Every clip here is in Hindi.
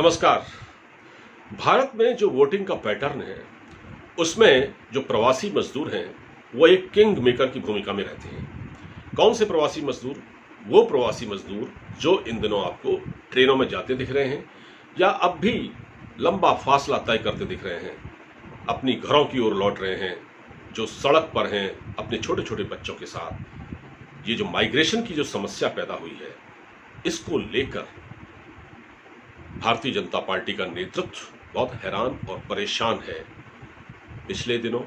नमस्कार। भारत में जो वोटिंग का पैटर्न है उसमें जो प्रवासी मजदूर हैं वो एक किंग मेकर की भूमिका में रहते हैं। कौन से प्रवासी मजदूर? वो प्रवासी मजदूर जो इन दिनों आपको ट्रेनों में जाते दिख रहे हैं या अब भी लंबा फासला तय करते दिख रहे हैं, अपनी घरों की ओर लौट रहे हैं, जो सड़क पर हैं अपने छोटे छोटे बच्चों के साथ। ये जो माइग्रेशन की जो समस्या पैदा हुई है, इसको लेकर भारतीय जनता पार्टी का नेतृत्व बहुत हैरान और परेशान है। पिछले दिनों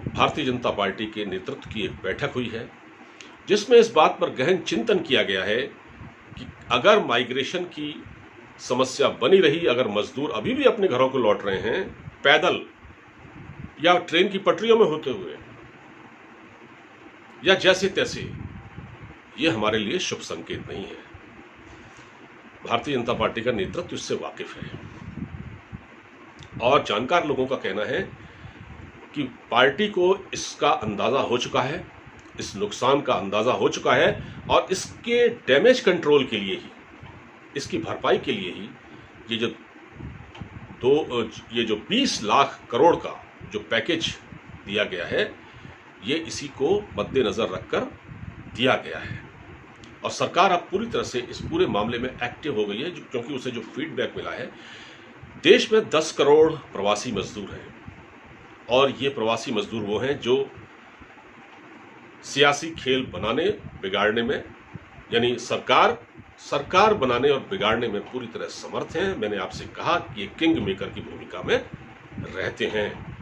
भारतीय जनता पार्टी के नेतृत्व की एक बैठक हुई है जिसमें इस बात पर गहन चिंतन किया गया है कि अगर माइग्रेशन की समस्या बनी रही, अगर मजदूर अभी भी अपने घरों को लौट रहे हैं पैदल या ट्रेन की पटरियों में होते हुए या जैसे तैसे, ये हमारे लिए शुभ संकेत नहीं है। भारतीय जनता पार्टी का नेतृत्व इससे वाकिफ है और जानकार लोगों का कहना है कि पार्टी को इसका अंदाजा हो चुका है, इस नुकसान का अंदाजा हो चुका है और इसके डैमेज कंट्रोल के लिए ही, इसकी भरपाई के लिए ही ये जो 20 लाख करोड़ का जो पैकेज दिया गया है, ये इसी को मद्देनजर रखकर दिया गया है। और सरकार अब पूरी तरह से इस पूरे मामले में एक्टिव हो गई है क्योंकि उसे जो फीडबैक मिला है, देश में 10 करोड़ प्रवासी मजदूर हैं और ये प्रवासी मजदूर वो हैं जो सियासी खेल बनाने बिगाड़ने में, यानी सरकार बनाने और बिगाड़ने में पूरी तरह समर्थ हैं। मैंने आपसे कहा कि ये किंग मेकर की भूमिका में रहते हैं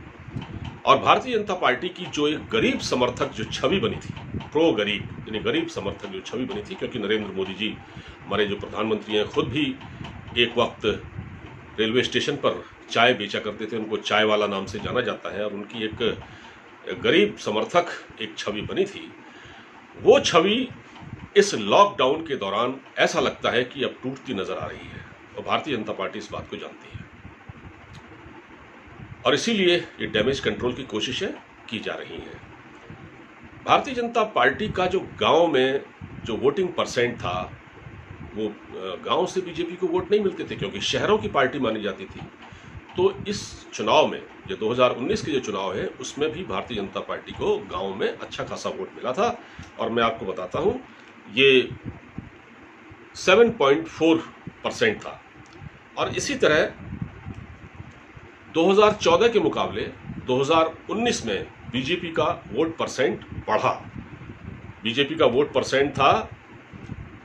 और भारतीय जनता पार्टी की जो एक गरीब समर्थक जो छवि बनी थी, प्रो गरीब यानी गरीब समर्थक जो छवि बनी थी, क्योंकि नरेंद्र मोदी जी हमारे जो प्रधानमंत्री हैं खुद भी एक वक्त रेलवे स्टेशन पर चाय बेचा करते थे, उनको चाय वाला नाम से जाना जाता है और उनकी एक गरीब समर्थक एक छवि बनी थी। वो छवि इस लॉकडाउन के दौरान ऐसा लगता है कि अब टूटती नजर आ रही है और भारतीय जनता पार्टी इस बात को जानती है और इसीलिए ये डैमेज कंट्रोल की कोशिशें की जा रही हैं। भारतीय जनता पार्टी का जो गांव में जो वोटिंग परसेंट था, वो गांव से बीजेपी को वोट नहीं मिलते थे क्योंकि शहरों की पार्टी मानी जाती थी। तो इस चुनाव में जो 2019 के जो चुनाव है उसमें भी भारतीय जनता पार्टी को गांव में अच्छा खासा वोट मिला था और मैं आपको बताता हूं, ये 7.4% था। और इसी तरह 2014 के मुकाबले 2019 में बीजेपी का वोट परसेंट बढ़ा। बीजेपी का वोट परसेंट था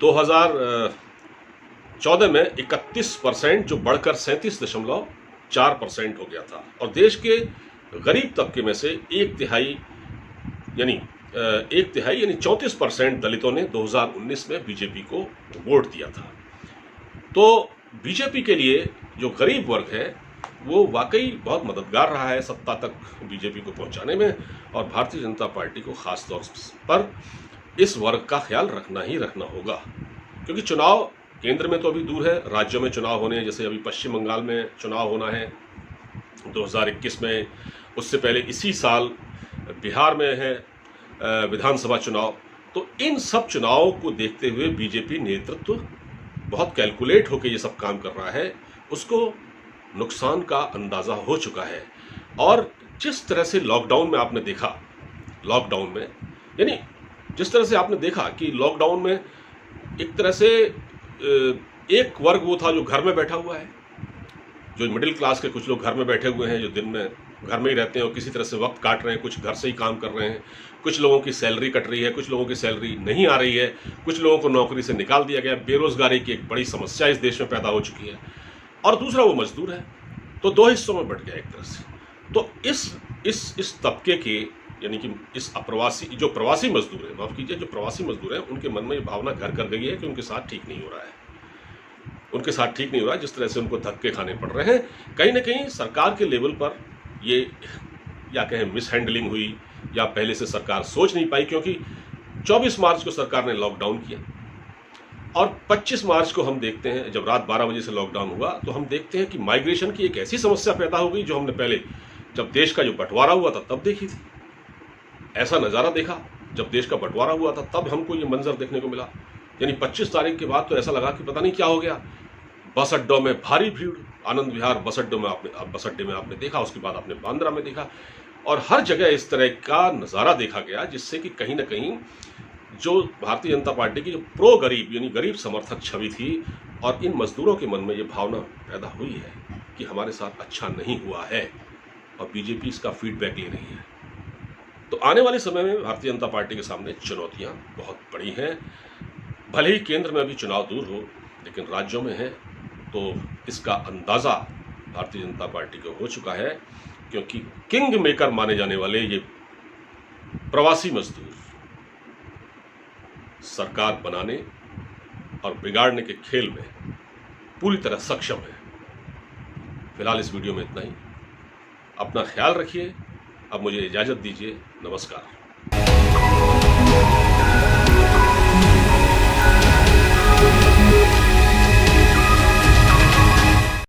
2014 में 31%, जो बढ़कर 37.4% हो गया था और देश के गरीब तबके में से एक तिहाई यानी 34% दलितों ने 2019 में बीजेपी को वोट दिया था। तो बीजेपी के लिए जो गरीब वर्ग है वो वाकई बहुत मददगार रहा है सत्ता तक बीजेपी को पहुंचाने में और भारतीय जनता पार्टी को खास तौर पर इस वर्ग का ख्याल रखना ही रखना होगा, क्योंकि चुनाव केंद्र में तो अभी दूर है, राज्यों में चुनाव होने हैं। जैसे अभी पश्चिम बंगाल में चुनाव होना है 2021 में, उससे पहले इसी साल बिहार में है विधानसभा चुनाव। तो इन सब चुनावों को देखते हुए बीजेपी नेतृत्व बहुत कैलकुलेट होकर ये सब काम कर रहा है, उसको नुकसान का अंदाजा हो चुका है। और जिस तरह से लॉकडाउन में आपने देखा, लॉकडाउन में यानी जिस तरह से आपने देखा कि लॉकडाउन में एक तरह से एक वर्ग वो था जो घर में बैठा हुआ है, जो मिडिल क्लास के कुछ लोग घर में बैठे हुए हैं, जो दिन में घर में ही रहते हैं और किसी तरह से वक्त काट रहे हैं, कुछ घर से ही काम कर रहे हैं, कुछ लोगों की सैलरी कट रही है, कुछ लोगों की सैलरी नहीं आ रही है, कुछ लोगों को नौकरी से निकाल दिया गया, बेरोजगारी की एक बड़ी समस्या इस देश में पैदा हो चुकी है और दूसरा वो मजदूर है। तो दो हिस्सों में बट गया एक तरह से। तो इस तबके के यानी कि इस प्रवासी मजदूर है, माफ कीजिए, जो प्रवासी मजदूर हैं, उनके मन में ये भावना घर कर गई है कि उनके साथ ठीक नहीं हो रहा है, उनके साथ ठीक नहीं हो रहा है। जिस तरह से उनको धक्के खाने पड़ रहे हैं, कहीं ना कहीं सरकार के लेवल पर ये या कहें मिसहैंडलिंग हुई या पहले से सरकार सोच नहीं पाई, क्योंकि 24 मार्च को सरकार ने लॉकडाउन किया और 25 मार्च को हम देखते हैं, जब रात 12 बजे से लॉकडाउन हुआ, तो हम देखते हैं कि माइग्रेशन की एक ऐसी समस्या पैदा हो गई जो हमने पहले जब देश का जो बंटवारा हुआ था तब देखी थी। ऐसा नज़ारा देखा जब देश का बंटवारा हुआ था, तब हमको ये मंजर देखने को मिला। यानी 25 तारीख के बाद तो ऐसा लगा कि पता नहीं क्या हो गया, बस अड्डों में भारी भीड़, आनंद विहार बस अड्डे में आपने देखा, उसके बाद आपने बांद्रा में देखा, और हर जगह इस तरह का नज़ारा देखा गया, जिससे कि कहीं ना कहीं जो भारतीय जनता पार्टी की जो प्रो गरीब यानी गरीब समर्थक छवि थी, और इन मजदूरों के मन में ये भावना पैदा हुई है कि हमारे साथ अच्छा नहीं हुआ है, और बीजेपी इसका फीडबैक ले रही है। तो आने वाले समय में भारतीय जनता पार्टी के सामने चुनौतियां बहुत बड़ी हैं। भले ही केंद्र में अभी चुनाव दूर हो, लेकिन राज्यों में है, तो इसका अंदाज़ा भारतीय जनता पार्टी को हो चुका है, क्योंकि किंग मेकर माने जाने वाले ये प्रवासी मजदूर सरकार बनाने और बिगाड़ने के खेल में पूरी तरह सक्षम है। फिलहाल इस वीडियो में इतना ही। अपना ख्याल रखिए। अब मुझे इजाज़त दीजिए। नमस्कार।